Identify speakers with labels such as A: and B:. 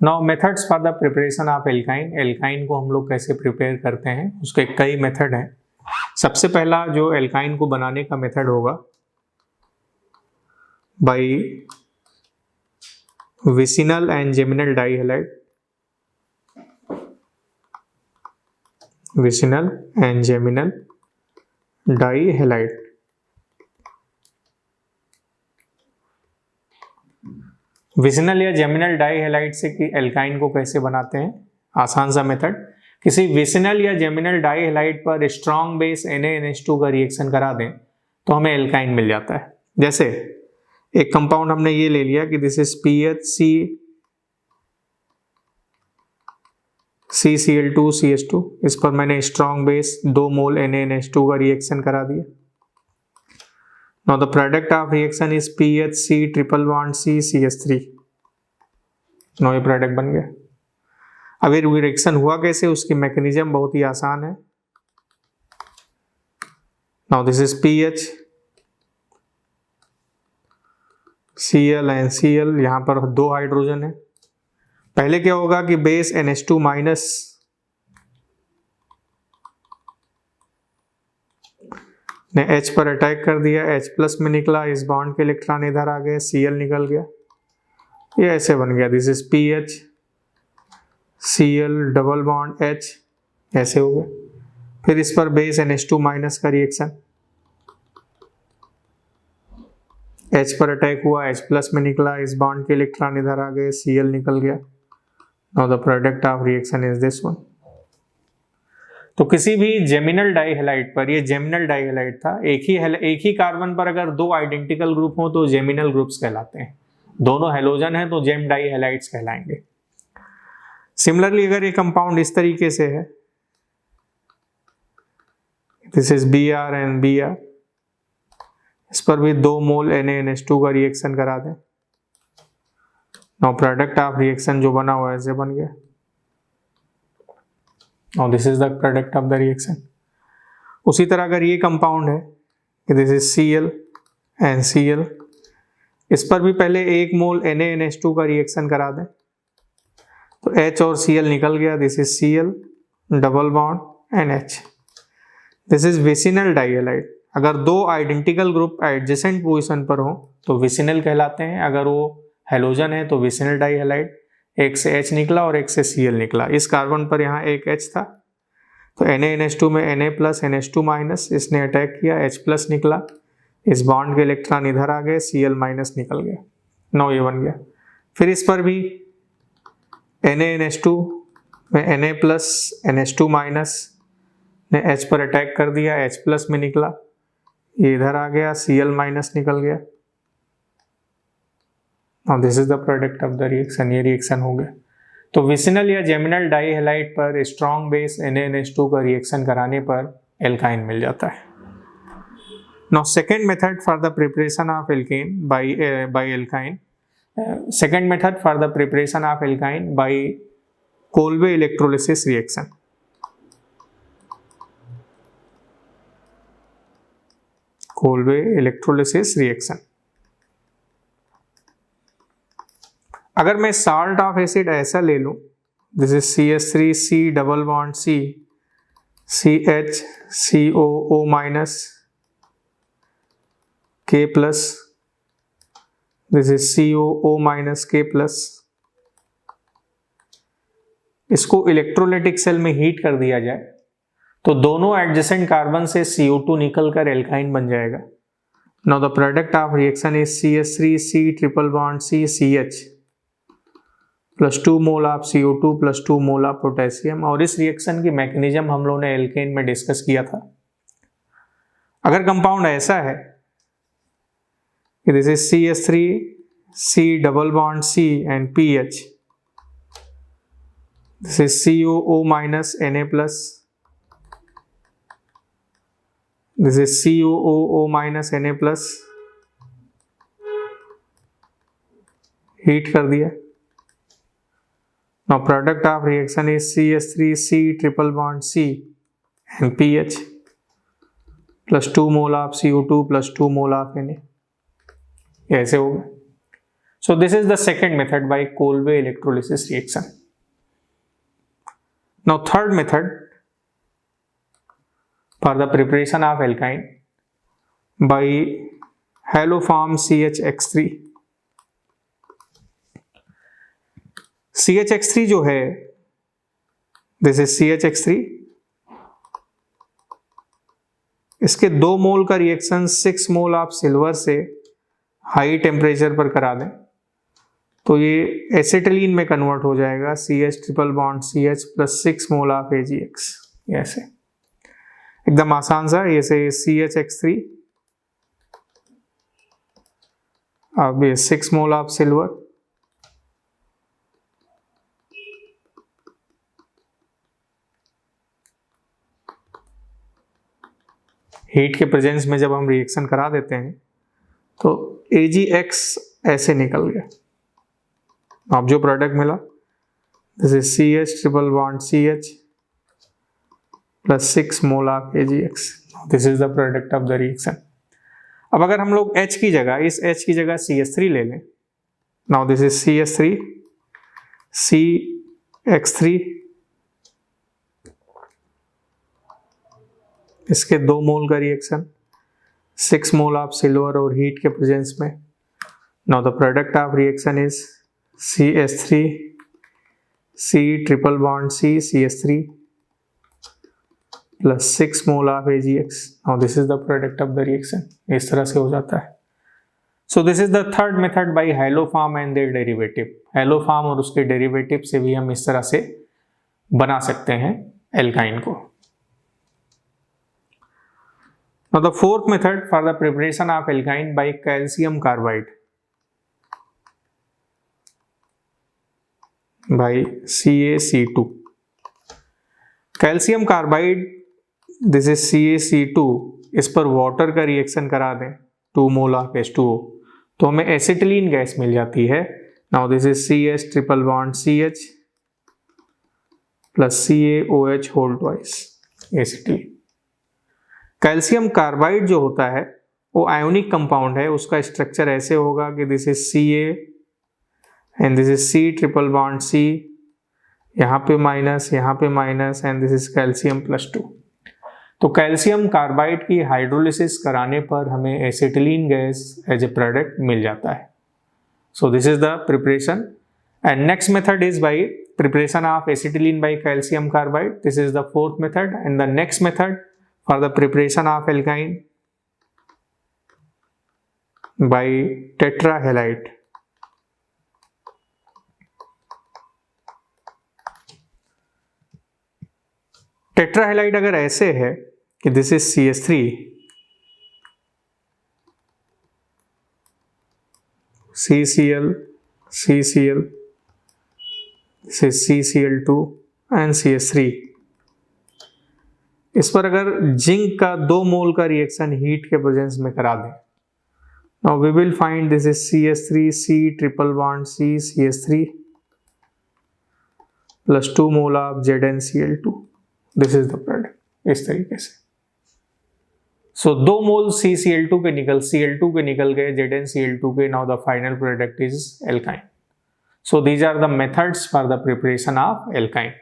A: Now methods for the preparation of alkyne. Alkyne को हम लोग कैसे प्रिपेयर करते हैं, उसके कई मेथड हैं। सबसे पहला जो एल्काइन को बनाने का मेथड होगा, by vicinal and geminal dihalide, vicinal and geminal dihalide. Vicinal या जेमिनल डाइहैलाइड से कि एल्काइन को कैसे बनाते हैं, आसान सा मेथड। किसी विसिनल या जेमिनल डाइहैलाइड पर स्ट्रॉन्ग बेस NaNH2 का रिएक्शन करा दें तो हमें एल्काइन मिल जाता है। जैसे एक कंपाउंड हमने ये ले लिया कि दिस इज PHC CCl2CH2, इस पर मैंने स्ट्रॉन्ग बेस 2 मोल NaNH2 का रिएक्शन करा दिया। Now the product of reaction is PHC triple bond CCH3। No ये प्रोडक्ट बन गया। अब ये रिएक्शन हुआ कैसे, उसकी मैकेनिज्म बहुत ही आसान है। Now this is PH Cl and Cl, यहाँ पर 2 हाइड्रोजन है। पहले क्या होगा कि बेस NH2 माइनस ने H पर अटैक कर दिया, H प्लस में निकला, इस बॉन्ड के इलेक्ट्रॉन इधर आ गए, Cl निकल गया, ये ऐसे बन गया। This is PH Cl double bond H, ऐसे हो गया। फिर इस पर बेस NH2 माइनस का रिएक्शन, H पर अटैक हुआ, H प्लस में निकला, इस बॉन्ड के इलेक्ट्रॉन इधर आ गए, Cl निकल गया। Now the product of reaction is this one. तो किसी भी जेमिनल डाइहैलाइड पर, ये जेमिनल डाइहैलाइड था, एक ही कार्बन पर अगर 2 आइडेंटिकल ग्रुप हो तो जेमिनल ग्रुप्स कहलाते हैं। दोनों हेलोजन हैं तो जेम डाइहैलाइड्स कहलाएंगे। सिमिलरली अगर ये कंपाउंड इस तरीके से है, this is Br and Br, इस पर भी 2 मोल NaNH2 का रिएक्शन करा दें। नाउ प्रोडक्ट ऑफ रिएक्शन जो बना हुआ है ऐसे बन गया। Now this is the product of the reaction. उसी तरह अगर ये कंपाउंड है कि this is Cl and Cl, इस पर भी पहले 1 मोल NaNH2 का रिएक्शन करा दें तो H और Cl निकल गया, this is Cl double bond and H। This is vicinal dihalide. अगर 2 आइडेंटिकल ग्रुप एडजेसेंट पोजीशन पर हो तो विसिनल कहलाते हैं। अगर वो हेलोजन है तो विसिनल डाइहैलाइड। एक से H निकला और एक से Cl निकला, इस कार्बन पर यहाँ एक H था तो NaNH2 में Na प्लस NH2 माइनस, इसने अटैक किया, H प्लस निकला, इस बॉन्ड के इलेक्ट्रॉन इधर आ गए, Cl माइनस निकल गया। नौ ये बन गया। फिर इस पर भी NaNH2 में Na प्लस NH2 माइनस ने H पर अटैक कर दिया, H प्लस में निकला, ये इधर आ गया, Cl माइनस निकल गया। Now this is the product of the reaction, ये रिएक्शन हो गया। तो विसिनल या जेमिनल डाइहैलाइड पर स्ट्रॉन्ग बेस NaNH2 का रिएक्शन कराने पर एल्काइन मिल जाता है। Now second method for the preparation of alkane by alkyne, second method for the preparation of alkyne by Kolbe electrolysis reaction। Kolbe electrolysis reaction। अगर मैं salt of acid ऐसा ले लूं, this is CH3C double bond C CH COO minus K plus, this is COO minus K plus, इसको electrolytic cell में heat कर दिया जाए तो दोनों एडजेसेंट कार्बन से CO2 निकलकर एल्काइन बन जाएगा। Now the product of reaction is CH3C triple bond C CH plus 2 mole of CO2 plus 2 mole of potassium. और इस रिएक्शन की मैकेनिज्म हम लोगों ने एल्केन में डिस्कस किया था। अगर कंपाउंड ऐसा है कि this is CH3C double bond C and PH, this is COO minus Na plus, this is COO minus Na plus, heat कर दिया। Now product of reaction is CH3C triple bond C and PH plus 2 mole of CO2 plus 2 mole of Na, ऐसे होगा। So this is the second method by Kolbe electrolysis reaction. Now third method for the preparation of alkyne by haloform CHX3. CHX3 जो है, this is CHX3, इसके 2 mole का reaction 6 mole of silver से high temperature पर करा दें तो ये एसिटिलीन में कन्वर्ट हो जाएगा, CH triple bond CH plus 6 mole of AgX। ऐसे एकदम आसान सा, ये से CHX3, अब ये 6 मोल ऑफ सिल्वर, हीट के प्रेजेंस में जब हम रिएक्शन करा देते हैं तो AgX ऐसे निकल गया। अब जो प्रोडक्ट मिला, this is CH triple bond CH plus 6 mole of AgX। This is the product of the reaction. अब अगर हम लोग H की जगह, इस H की जगह CH3 ले लें, now this is CH3, CX3, इसके 2 मोल का रिएक्शन 6 मोल ऑफ सिल्वर और हीट के प्रेजेंस में, now the product of reaction is CH3, C triple bond C, CH3 plus 6 mole of AgX। Now this is the product of the reaction. इस तरह से हो जाता है। So this is the third method by haloform and their derivative. Haloform और उसके derivative से भी हम इस तरह से बना सकते हैं एल्काइन को। Now the fourth method for the preparation of alkyne by calcium carbide by CaC2. Calcium carbide, this is CaC2, इस पर वाटर का रिएक्शन करा दें 2 मोल ऑफ H2O तो हमें एसिटिलीन गैस मिल जाती है। Now this is CH triple bond CH plus CaOH whole twice, acetylene. Calcium carbide जो होता है वो आयोनिक कंपाउंड है, उसका स्ट्रक्चर ऐसे होगा कि this is Ca and this is C triple bond C, यहाँ पे माइनस, यहाँ पे minus, and this is calcium plus 2। तो कैल्शियम कार्बाइड की हाइड्रोलिसिस कराने पर हमें acetylene gas as a product मिल जाता है। So this is the preparation and next method is by preparation of acetylene by calcium carbide. This is the fourth method and the next method for the preparation of alkyne by tetrahalite। टेट्राहेलाइड अगर ऐसे है कि this is CH3, CCl, CCl, this is CCl2 and CH3, इस पर अगर zinc का 2 mole का reaction heat के प्रेजेंस में करा दें, now we will find this is CH3, C triple bond C, CH3 plus 2 mole of ZnCl2। This is the product, इस तरीके से। सो 2 मोल CCl2 के Cl2 के निकल गए ZnCl2 के। Now the final product is alkyne. So these are the methods for the preparation of alkyne.